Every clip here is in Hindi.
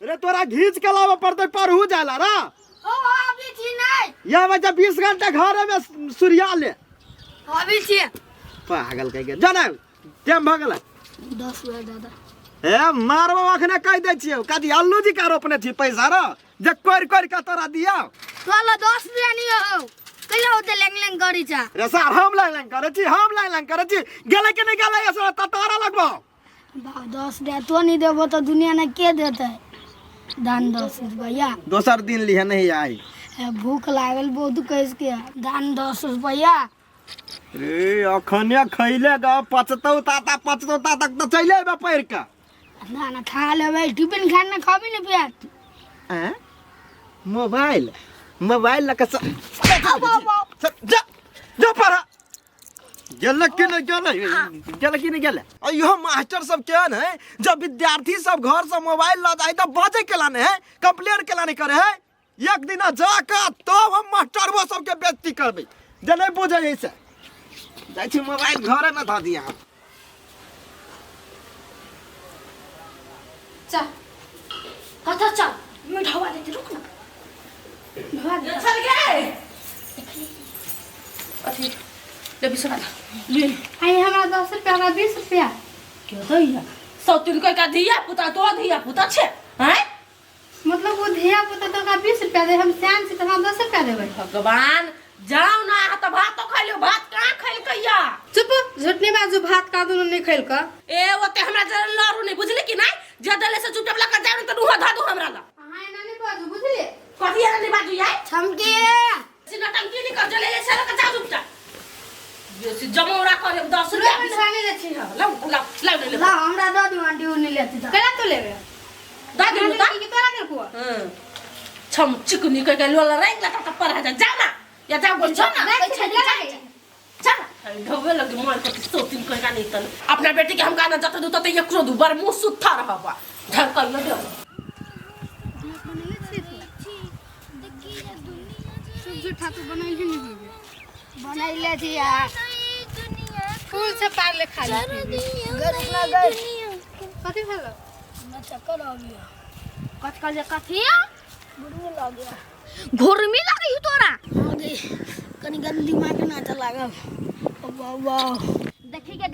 अरे तोरा घींच के लावे पड़ते पढ़ू जाला रा अभी छी नहीं यह बच्चा 20 घंटा घर में सूर्या ले अभी छी पागल कह के जाना टाइम भ गेल 10 बजे दादा ए मारबो अखने कह दे छियै कदी अल्लू जी का रोपने छी पैसा रो जे कोर के तोरा दिया तोला 10 रुपया नहीं हो कैला होते लेंग करी जा रे सर हम लाइन करे छी हम लाइन करे छी गेले के नहीं गेले ऐसा ततारा लगबो बा 10 रुपया तो नहीं देबो तो दुनिया में के देते दान 10 रुपया दोसर दिन लिहे नहीं आई भूख लागल बहुत कैस के दान 10 रुपया रे अखने खइले ग पचतौ ताता तक तो चले बे पैर का ना ना खा लेबे टिफिन खाना खाबी नहीं पेट हैं मोबाइल लक जा जा परा गेल कि नहीं गेल अयो मास्टर सब केहन है जब विद्यार्थी सब घर से मोबाइल ला जाए तो बाजे केला नहीं है कंप्लेन केला नहीं करे है एक दिन जाकर तो हम मास्टर वो सब के बेइज्जती करबे जे नहीं बुझे ऐसे जाय छी मोबाइल घरे में धा दिया चल कथा चल मिठावा देते रुक ना चल गए अथी ले बिसरा ले आई हमरा 10 रुपया का 20 रुपया क्यों दैया 100 का दिया पुता तो दिया पुता छे हैं मतलब वो धिया पुता तो का 20 रुपया दे हम श्याम से तना 10 रुपया देबै भगवान जाओ ना तो भात तो खा लियो भात कहां खैल कहिया चुप झूठ नहीं बाजू भात का दोनों नहीं खैल का ए ओते हमरा जरा लरू नहीं बुझली कि नहीं जदले से चुपचाप लगा जाऊ तो रुहा धा दू हमरा ला हां ना नहीं बाजू बुझली कथि है नहीं बाजू यार छमके सिना टंकी नहीं कर जले से लगा जाऊ चुपचाप ये से जमौरा करे 10 रुपया बिछाने ले छी लाओ ले ला हमरा दो दी आंटी उन्हें लेती था केला तो लेबे दादी मुता की तोरा कर को छम चिकनी कह के लोला रंग ला त पर जा जा ना या जा बोल जा ना चल ढोबे लगे मोर को तो तीन कह का नहीं तन अपना बेटी के हम गाना जत दू त एकरो दू बार मुंह सुथा रहबा ढर कर ले झूठा तो बनाई ही नहीं बनाई ले थी यार फूल से पार ले खा ली गरीब ना गई कथि भेलो ना चक्कर आ गया कटका जे कथि गुरमी लग गया घुरमी लगी तोरा आगे कनी गंदी मां के ना लागल वाह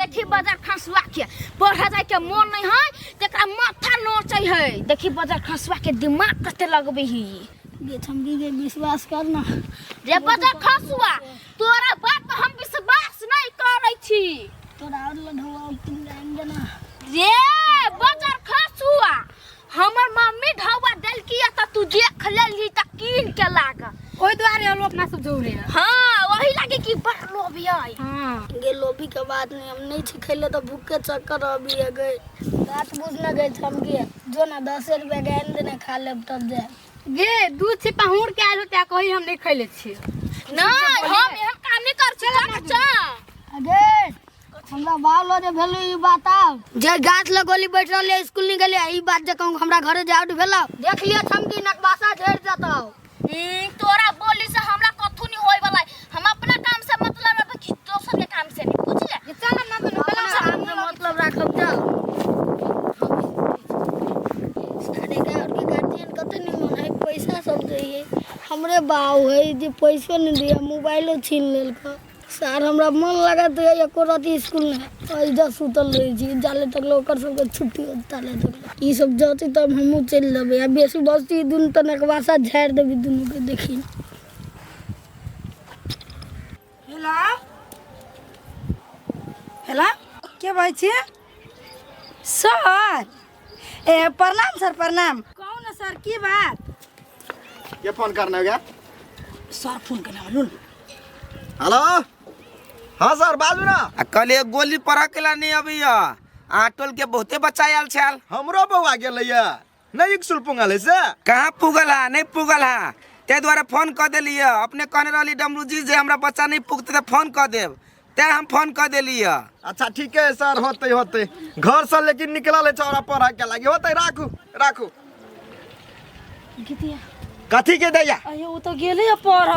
देखी बाजार खसवा के पढ़ा जाय के मन नहीं है तेकरा माथा नोचै है देखी बाजार खसवा के दिमाग कते लगबे ही गे छमगी के विश्वास करना रे बाजार खसवा तोरा बात पे हम विश्वास नहीं करै छी तोरा और लढवा किन जान देना रे बाजार खसवा हमर मम्मी ढवा देल किया त तू देख लेली त कीन के लागा ओइ द्वारे हम अपना सब जोरे हां वही लागे कि बड़ लोभी है हां गे लोभी के बात नहीं हम नहीं छी खैले तो भूखे चक्कर अभी आ गए बात बुझ न गए छमगे जो ना 10 रुपया गैन देने खा लेब तब दे गे दूध से पहुर के आलो त्या कहि हम नहीं खैले छी नहीं हम एहन काम नहीं कर छी बच्चा अगे हमरा बालो जे भेलो ई बताओ जे गाछ लगोली बैठ रहले स्कूल नहीं गेले ई बात जे कहूं हमरा घरे जाउट भेलो देख लियो छमकी नकबासा झेड़ जतौ तोरा बोली से हमरा कथु नहीं होय वाला हम अपना काम से मतलब रख कि दोसर के काम से नहीं बुझले चल ना बनो काम से मतलब राखब जाओ सारे गांव के गार्जियन कते नहीं मन है पैसा सब चाहिए हमरे बाऊ है जे पैसो नहीं दिया मोबाइलो छीन लेल का सर हमरा मन लागत है एको राती स्कूल में इधर सुतल रही छी जाले तक लोकर सब के छुट्टी होता ले तक ई सब जति तब हमहु चल लेबे आ बेसी बस्ती दुन तनक वासा झाड़ देबी दुनु के देखी हेलो के भाई छी सर ए प्रणाम सर प्रणाम कौन सर की बात ये फोन करना हो गया सर फोन करना बोल हेलो हाँ सर बाजू ना कल एक गोली पड़ा केला नहीं अभी आटोल के बहुते बच्चा आयल छल हमरो बउआ गेलैया नहीं स्कूल पुगल से कहाँ पुगल है नहीं पुगल है ते द्वारा फोन कर दिलिए अपने कहने रही डमरू जी जे हमरा बच्चा नहीं पुगते तो फोन कर देव ते हम फोन कर दिलिए अच्छा ठीक है सर होते घर से लेकिन निकला ले चौरा पढ़ा के लगे होते राखू कथी के दैया अयो वो तो गेले पढ़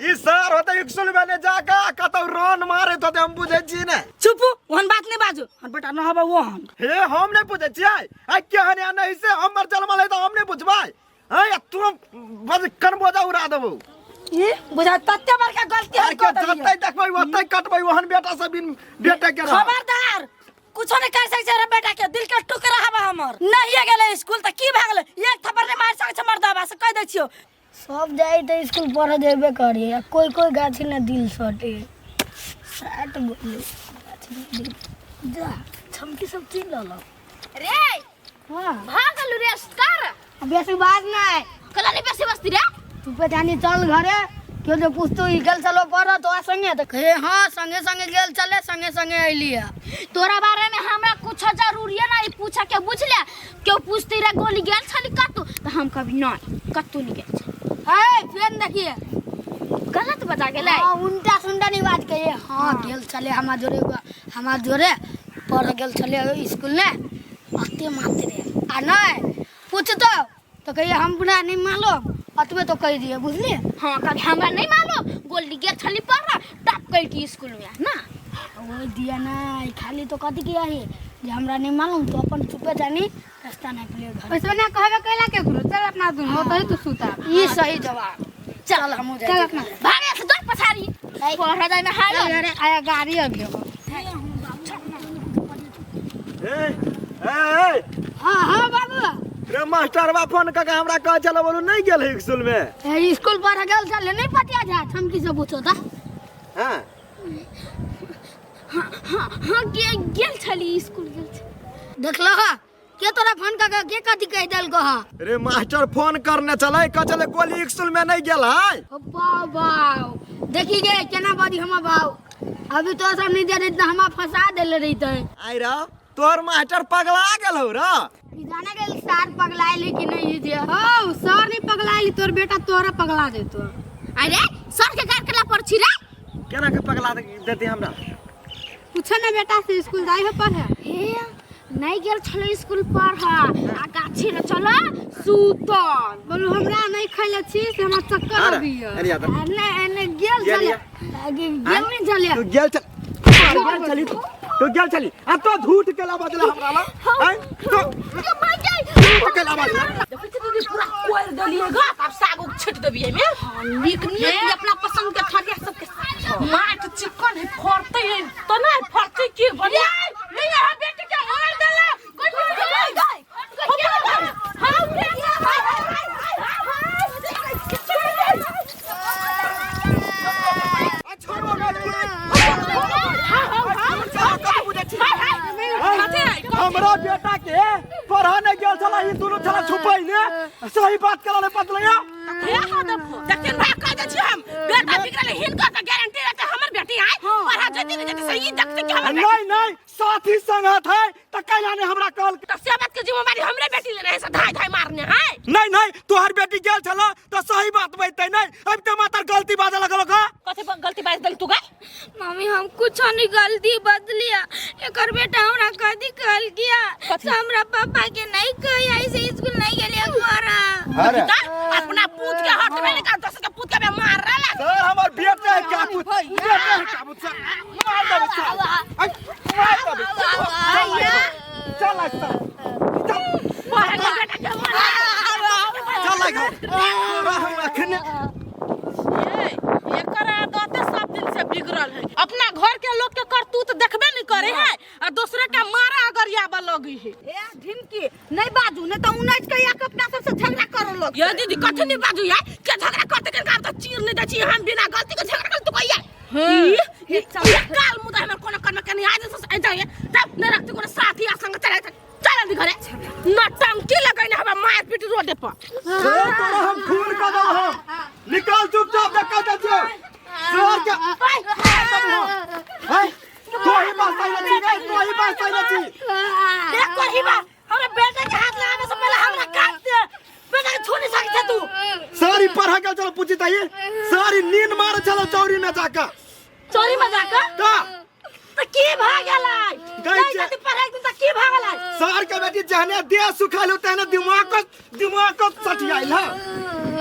ई सर होते स्कूल में ने जाका कतौ रन मारे तो हम बुझै छी ने चुप ओहन बात नहीं बाजू हम बेटा न हबा वो हम हे हम नहीं बुझै छियै आ केहन या नहीं से हमर जन्म ले तो हम नहीं बुझबै है तू बस कनबोजा उड़ा देबो ये बुझा तत्ते बड़का गलती यार हम के कर जतै देखबै ओतै कटबै ओहन बेटा सब बिन बेटे के रह खबरदार कुछ नहीं कर सकै रे बेटा के दिल के टुकड़ा हबा हमर नहीं गेले स्कूल त की भ गेले एक थप्पड़ ने मार सकै छ मर्दाबा से कह दै छियो सब जाए तो स्कूल पढ़ देबे करी कोई कोई गाछी न दिल सटे साट बोले जा छमकी सब चीन ल रे हां भागल रे स्कार बेसी बात नहीं कला नहीं बेसी बस्ती रे तू पे जानी चल घरे क्यों जो पूछतो ई गेल चलो पढ़ तो संगे तो कहे हां संगे संगे गेल चले संगे संगे आइलिया तोरा बारे में हमरा कुछ जरूरी है ना ई पूछा के बुझ ले क्यों पूछती रे गोली गेल छली कतू तो हम कभी नहीं कतू नहीं गेल है फिर देखिए गलत बता गेलै हां उल्टा सुंडा नहीं बात कहिए हां गेल चले हमार जोरे पढ़ गेल चले स्कूल ने अते मारते रे आ नहीं पूछतो तो कहिए हम बुरा नहीं मालूम अतबे तो कह दिए बुझलिए हां कभी हमरा नहीं मालूम गोली गेल छली पढ़ टप कह की स्कूल में ना वो दिया ना खाली तो कथी किया है जे हमरा नहीं मालूम तो अपन चुपे जानी रास्ता नहीं प्ले घर ऐसे ना कहबे कैला के गुरु चल अपना दुन हो तही तू सुता ये सही जवाब चल हम चल जाए अपना भागे से दौड़ पछाड़ी पढ़ जाए में हाल अरे आया गाड़ी आ गयो ए हां हां बाबू रे मास्टरवा फोन क के हमरा कह चलो बोलू नहीं गेल है स्कूल में स्कूल पढ़ गेल चले नहीं पतिया जा छमकी से पूछो ता हां हां गेल छली स्कूल गेल देख लो के तोरा फोन का के कथी कह देल को हां रे मास्टर फोन करने चले क चले गोली स्कूल में नहीं गेल है बाबा देखी गे केना बाजी हम बाऊ अभी तो सब नहीं दे रही तो हम फंसा देले रहीते आई रा तोर मास्टर पगला गेल हो रा ई जाने के सार पगलाइली कि नहीं जे ओ सर नहीं पगलाइली तोर बेटा तोरा पगला देतो अरे सर के गार कला पड़ छी रे केना के पगला देते हमरा पूछ ना बेटा से स्कूल जाई हो पढ़े हे नहीं गेल छलो स्कूल पढ़ आ गाछी रे चलो सुतल बोलू हमरा नहीं खैले छी से हमरा चक्कर आ गइयो अरे याद ने गेल चले गेल नहीं चले तू गेल चली तो गेल चली अब तो झूठ केला बदला हमरा ला हैं तो केला बदला देखै छी दीदी पूरा कोल दलिएगा अब साग छिट देबिए में नीक नीक अपना पसंद के खाके सबके माट चिकन है फरते है तो ना फरते की बढ़िया नहीं है बेटी के मार देला कोई गई हां हमरा बेटा के पढ़ाने गेल छला ई दोनों छला छुपै ने सही बात कराले बदलैया देखिन भाई कह दे छी हम बेटा बिगड़ल हिनका त गारंटी रहते हमर बेटी आइ पढ़ा जति ने जति सही देखते कि हमर नहीं नहीं साथी संगत है त कहला ने हमरा कॉल तो से बात के जिम्मेदारी हमरे बेटी ले रहे से धाय धाय मारने है नहीं नहीं तोहर बेटी गेल छला त सही बात बतै नहीं अब त मातर गलती बाजे लगलो का कथि गलती बाज दल तू गा मम्मी हम कुछ नहीं गलती बदलिया एकर बेटा हमरा कथी कहल किया हमरा पापा के नहीं कही ऐसे स्कूल नहीं गेलिए घरा अरे अपना पूत के हाथ में निकाल दस के पूत के मार रहा सर हमर बेटा है क्या पूछ बेटा है क्या पूछ मार दे चल बिगड़ल है अपना घर के लोग के करतूत देखबे नहीं करे है और दूसरे के मारा अगर याबा लगी है ए ढिमकी नहीं बाजू नहीं तो उन्हें के एक अपना सबसे झगड़ा करो लोग ये दीदी कथि नहीं बाजू यार के झगड़ा करते के कार तो चीर नहीं दची हम बिना गलती के झगड़ा कर तू कहिए ये काल मुदा हमर कोन करना के नहीं आज से जाए तब न रखती कोनो साथी आ संग चले चल दी घरे नटंकी लगाइने हम मार पीट रोड पर सर तोरा हम खून का दो हम निकाल चुपचाप देखा जा सर क्या है तो ही बात नहीं थी तो ही बात नहीं थी देख कर ही बा हमरे बेटे के हाथ लगाने से पहले हमरा काट दे बेटा के छू नहीं सकते तू सारी पढ़ा के चलो पूछी ताई सारी नींद मार चलो चौरी में जाकर चोरी में जाकर का तो की भागलै गई नहीं जे- जति पढ़ाई दिन त की भागलै सर के बेटी जहने देह सुखालो तहने दिमाग को सटियाइल है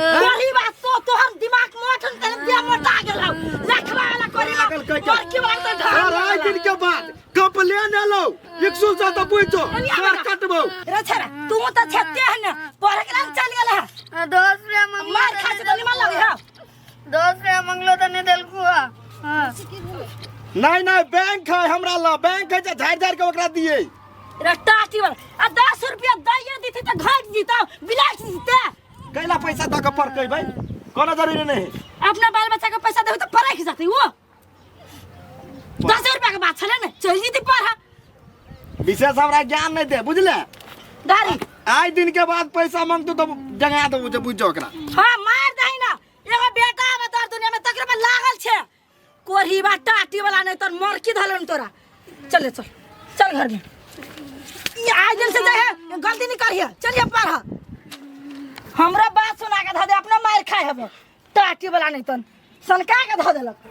कोरी बात तो तोहर दिमाग मोटन तने दिया मोटा गेलौ लखवा वाला कोरी पागल कह के। और की बात तो सर आई दिन के बाद कंप्लेन एलो 100 से तो पूछो सर कटबो रे छरा तू त छते है न पढ़े के नाम चल गेल है 10 रुपया मंगलो मार खा से तो निमन लगे है 10 रुपया मंगलो त नहीं देलकू हां नहीं बैंक है हमरा ला बैंक है जे झाड़ के ओकरा दिए रे टाटी वाला आ 10 रुपया दैए दीती त घाट जीता बिलास जीते कैला पैसा द के पढ़ भाई कोनो जरूरी नहीं अपना बाल बच्चा के पैसा देबो त पढ़ाई के जाती वो 10 रुपया के बात छले न चल जीती पढ़ा विशेष हमरा ज्ञान नहीं दे बुझले दारी आज दिन के बाद पैसा मांगतू तो जंगा दो जे बुझो ओकरा हां मार दही ना एगो बेटा में तोर दुनिया में तकरे में लागल छे कोरी बा टाटी वाला नहीं तोर मर की धलन तोरा चल घर में ये आज दिन से जाए गलती नहीं करिए चलिए पढ़ा हमरा बात सुना के ध दे अपना मार खाए हबे टाटी वाला नहीं तन सनका के ध देलक